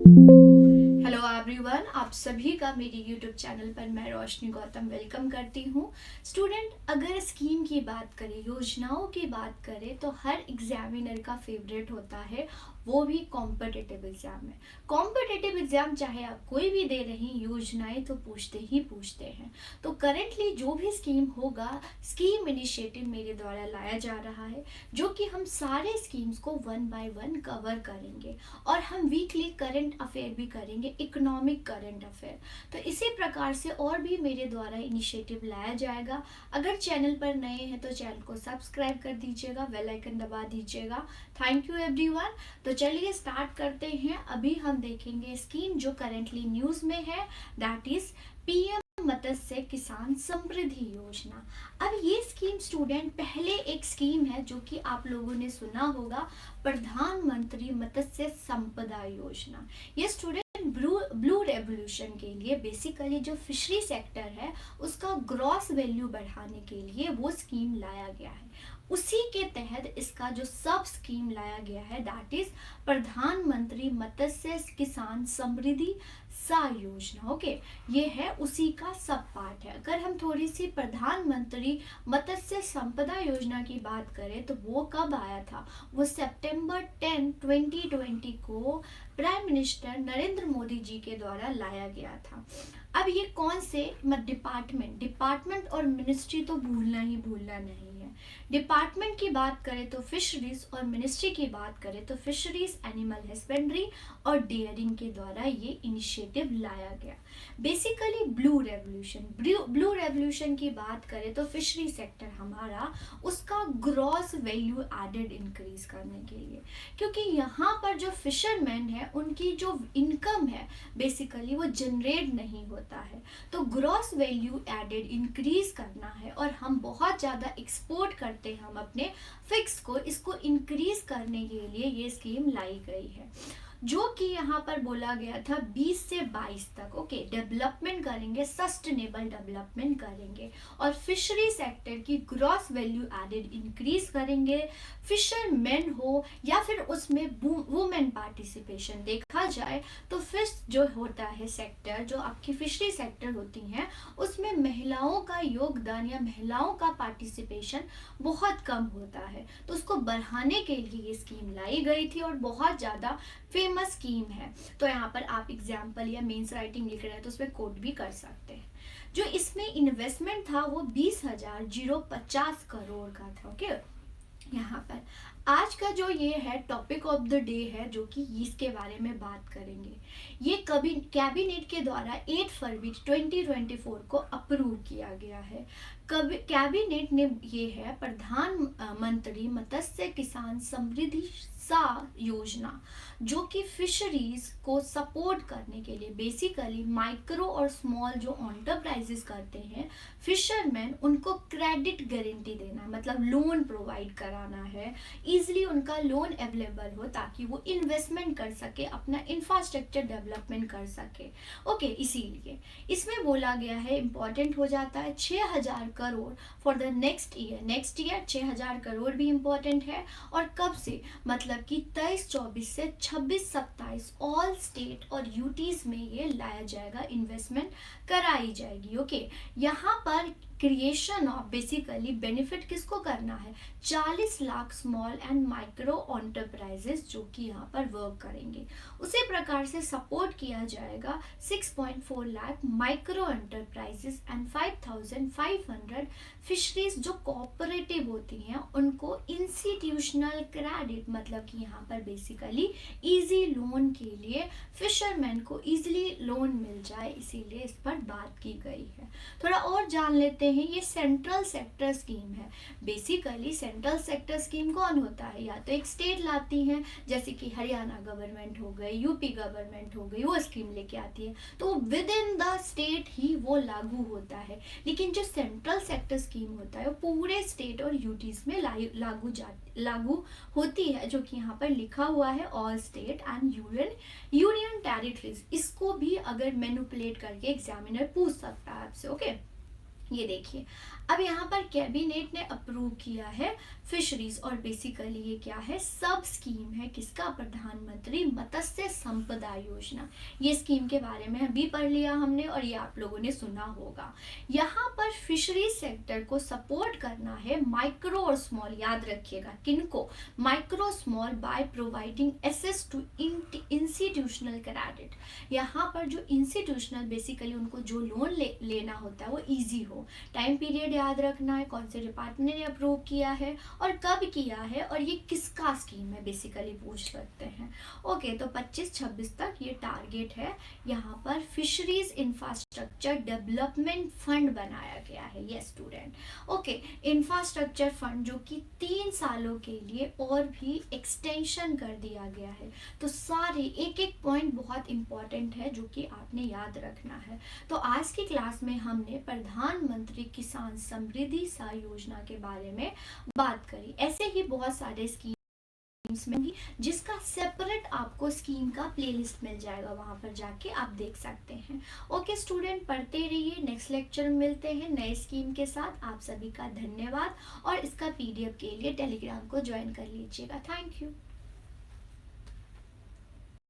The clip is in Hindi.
हेलो एवरीवन, आप सभी का मेरे यूट्यूब चैनल पर मैं रोशनी गौतम वेलकम करती हूँ। स्टूडेंट, अगर स्कीम की बात करें, योजनाओं की बात करें, तो हर एग्जामिनर का फेवरेट होता है, वो भी कॉम्पिटिटिव एग्जाम है। कॉम्पिटिटिव एग्जाम चाहे आप कोई भी दे रही, योजनाएं तो पूछते ही पूछते हैं। तो करेंटली जो भी स्कीम होगा, स्कीम इनिशिएटिव मेरे द्वारा लाया जा रहा है, जो कि हम सारे स्कीम्स को वन बाय वन कवर करेंगे और हम वीकली करंट अफेयर भी करेंगे, इकोनॉमिक करंट अफेयर। तो इसी प्रकार से और भी मेरे द्वारा इनिशिएटिव लाया जाएगा। अगर चैनल पर नए हैं तो चैनल को सब्सक्राइब कर दीजिएगा, बेल आइकन दबा दीजिएगा। Thank you everyone. तो चलिए स्टार्ट करते हैं। अभी हम देखेंगे स्कीम जो करेंटली न्यूज में है, दैट इज पीएम मत्स्य किसान समृद्धि योजना। अब ये स्कीम स्टूडेंट, पहले एक स्कीम है जो कि आप लोगों ने सुना होगा, प्रधानमंत्री मत्स्य संपदा योजना। ये स्टूडेंट ब्लू रेवोल्यूशन के लिए, बेसिकली जो फिशरी सेक्टर है उसका ग्रॉस वैल्यू बढ़ाने के लिए वो स्कीम लाया गया है। उसी के तहत इसका जो सब स्कीम लाया गया है, दैट इज प्रधानमंत्री मत्स्य किसान समृद्धि सा योजना। ओके, ये है उसी का सब पार्ट है। अगर हम थोड़ी सी प्रधानमंत्री मत्स्य संपदा योजना की बात करें तो वो कब आया था? वो सितंबर 10, 2020 को प्राइम मिनिस्टर नरेंद्र मोदी जी के द्वारा लाया गया था। अब ये कौन से डिपार्टमेंट और मिनिस्ट्री तो भूलना ही भूलना नहीं है। डिपार्टमेंट की बात करें तो फिशरीज, और मिनिस्ट्री की बात करें तो फिशरीज, एनिमल हस्बेंड्री और डेयरिंग के द्वारा ये इनिशिएटिव लाया गया। बेसिकली ब्लू रेवोल्यूशन की बात करें तो फिशरी सेक्टर हमारा, उसका ग्रॉस वैल्यू एडेड इंक्रीज करने के लिए, क्योंकि यहाँ पर जो फिशरमैन है उनकी जो इनकम है बेसिकली वो जनरेट नहीं होता है। तो ग्रॉस वैल्यू एडेड इंक्रीज करना है और हम बहुत ज़्यादा एक्सपोर्ट करते हैं हम अपने फिक्स को, इसको इंक्रीज करने के लिए ये स्कीम लाई गई है, जो कि यहाँ पर बोला गया था 20 से 22 तक। ओके, डेवलपमेंट करेंगे, सस्टेनेबल डेवलपमेंट करेंगे और फिशरी सेक्टर की ग्रॉस वैल्यू एडेड इंक्रीज करेंगे। फिशरमैन हो या फिर उसमें वुमेन पार्टिसिपेशन देखा जाए तो फिश जो होता है सेक्टर, जो आपकी फिशरी सेक्टर होती हैं, उसमें महिलाओं का योगदान या महिलाओं का पार्टिसिपेशन बहुत कम होता है। तो उसको बढ़ाने के लिए ये स्कीम लाई गई थी और बहुत ज़्यादा फेमस स्कीम है। तो यहाँ पर आप एग्जाम्पल या मेंस राइटिंग लिख रहे हैं तो उसमें कोट भी कर सकते हैं। जो इसमें इन्वेस्टमेंट था वो 20,050 करोड़ का था। ओके, यहाँ पर आज का जो ये है टॉपिक ऑफ द डे है, जो कि इसके बारे में बात करेंगे। ये कभी कैबिनेट के द्वारा 8 फरवरी 2024 को अप्रूव किया गया है। कभी कैबिनेट ने ये है प्रधानमंत्री मत्स्य किसान समृद्धि सा योजना, जो कि फिशरीज को सपोर्ट करने के लिए, बेसिकली माइक्रो और स्मॉल जो एंटरप्राइजेस करते हैं फिशरमैन, उनको क्रेडिट गारंटी देना है, मतलब लोन प्रोवाइड कराना है, इजीली उनका लोन अवेलेबल हो ताकि वो इन्वेस्टमेंट कर सके, अपना इंफ्रास्ट्रक्चर डेवलपमेंट कर सके। ओके, इसीलिए इसमें बोला गया है, इंपॉर्टेंट हो जाता है 6,000 crore for the next year 6,000 crore भी इंपॉर्टेंट है। और कब से, मतलब कि 23-24 से 26-27 ऑल स्टेट और यूटीज में ये लाया जाएगा, इन्वेस्टमेंट कराई जाएगी। ओके, यहाँ पर क्रिएशन ऑफ बेसिकली बेनिफिट किसको करना है? 40 lakh small and micro enterprises जो कि यहाँ पर वर्क करेंगे। उसी प्रकार से सपोर्ट किया जाएगा 6.4 lakh micro enterprises and 5,500 fisheries जो कोऑपरेटिव होती हैं, उनको इंस्टीट्यूशनल क्रेडिट, मतलब कि यहाँ पर बेसिकली इजी लोन के लिए फिशरमैन को इजीली लोन मिल जाए, इसीलिए इस पर बात की गई है। थोड़ा और जान लेते हैं। ये सेंट्रल सेक्टर स्कीम है। बेसिकली सेंट्रल सेक्टर स्कीम कौन होता है? या तो एक स्टेट लाती है, जैसे कि हरियाणा गवर्नमेंट हो गई, यूपी गवर्नमेंट हो गई, वो स्कीम लेके आती है, तो विद इन द स्टेट ही वो लागू होता है। लेकिन जो सेंट्रल सेक्टर स्कीम होता है वो पूरे स्टेट और यूटीज में लागू होती है, जो कि यहाँ पर लिखा हुआ है all state and union territories. इसको भी अगर मैनिपुलेट करके एग्जामिनर पूछ सकता है आपसे। ओके, ये देखिए, अब यहाँ पर कैबिनेट ने अप्रूव किया है फिशरीज, और बेसिकली ये क्या है, सब स्कीम है किसका, प्रधानमंत्री मत्स्य संपदा योजना। ये स्कीम के बारे में अभी पढ़ लिया हमने और ये आप लोगों ने सुना होगा। यहाँ पर फिशरीज सेक्टर को सपोर्ट करना है माइक्रो और स्मॉल, याद रखिएगा किनको, micro small, by providing access to institutional credit. यहाँ पर जो इंस्टीट्यूशनल बेसिकली उनको जो लोन लेना होता है वो इजी हो। टाइम पीरियड याद रखना है, कौन से डिपार्टमेंट ने अप्रूव किया है और कब किया है और ये किसका स्कीम है बेसिकली पूछ सकते हैं। ओके, तो 25-26 तक ये टारगेट है। यहाँ पर फिशरीज इंफ्रास्ट्रक्चर डेवलपमेंट फंड बनाया गया है, ये स्टूडेंट। ओके, इंफ्रास्ट्रक्चर फंड जो कि 3 सालों के लिए और भी एक्सटेंशन कर दिया गया है। तो सारे एक एक पॉइंट बहुत इंपॉर्टेंट है जो कि आपने याद रखना है। तो आज की क्लास में हमने प्रधानमंत्री किसान समृद्धि सहाय योजना के बारे में बात करी। ऐसे ही बहुत सारे स्कीम्स में भी, जिसका सेपरेट आपको स्कीम का प्लेलिस्ट मिल जाएगा, वहां पर जाके आप देख सकते हैं। ओके स्टूडेंट, पढ़ते रहिए। नेक्स्ट लेक्चर में मिलते हैं नए स्कीम के साथ। आप सभी का धन्यवाद, और इसका पीडीएफ के लिए टेलीग्राम को ज्वाइन कर लीजिएगा। Thank you.